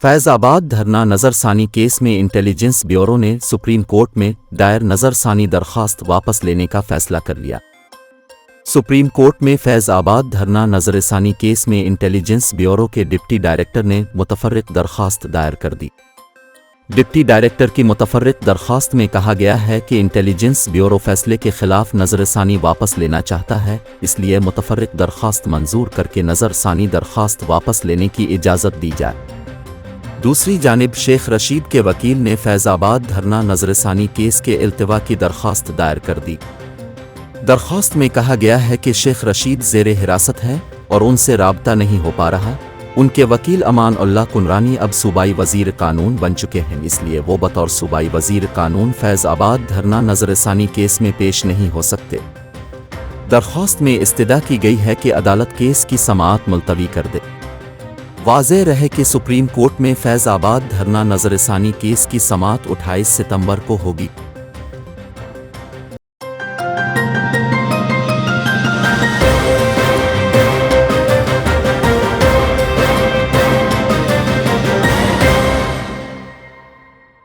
फैज़ाबाद धरना नज़रसानी केस में intelligence bureau ने सुप्रीम कोर्ट में दायर नज़रसानी दरख्वास्त वापस लेने का फैसला कर लिया। सुप्रीम कोर्ट में फैज़ाबाद धरना नज़रसानी केस में इंटेलिजेंस ब्यूरो के डिप्टी डायरेक्टर ने मुतफर्रिक दरख्वास्त दायर कर दी। डिप्टी डायरेक्टर की मुतफर्रिक दरख्वास्त में कहा गया है कि इंटेलिजेंस ब्यूरो फैसले के खिलाफ नज़रसानी वापस लेना चाहता है, इसलिए मुतफर्रिक दरख्वास्त मंजूर करके नज़रसानी दरख्वास्त वापस लेने की इजाज़त दी जाए। दूसरी जानिब शेख रशीद के वकील ने फैज़ाबाद धरना नज़रसानी केस के इल्तिवा की दरख्वास्त दायर कर दी। दरख्वास्त में कहा गया है कि शेख रशीद ज़ेरे हिरासत है और उनसे राबता नहीं हो पा रहा। उनके वकील अमान उल्लाह कुनरानी अब सूबाई वज़ीर कानून बन चुके हैं, इसलिए वो बतौर सूबाई वज़ीर कानून फैज़ाबाद धरना नज़रसानी केस में पेश नहीं हो सकते। दरख्वास्त में इस्तदा की गई है कि अदालत केस की समाअत मुलतवी कर दे। वाज़ेह रहे कि सुप्रीम कोर्ट में फैज़ाबाद धरना नज़रसानी केस की समाअत 28 सितंबर को होगी।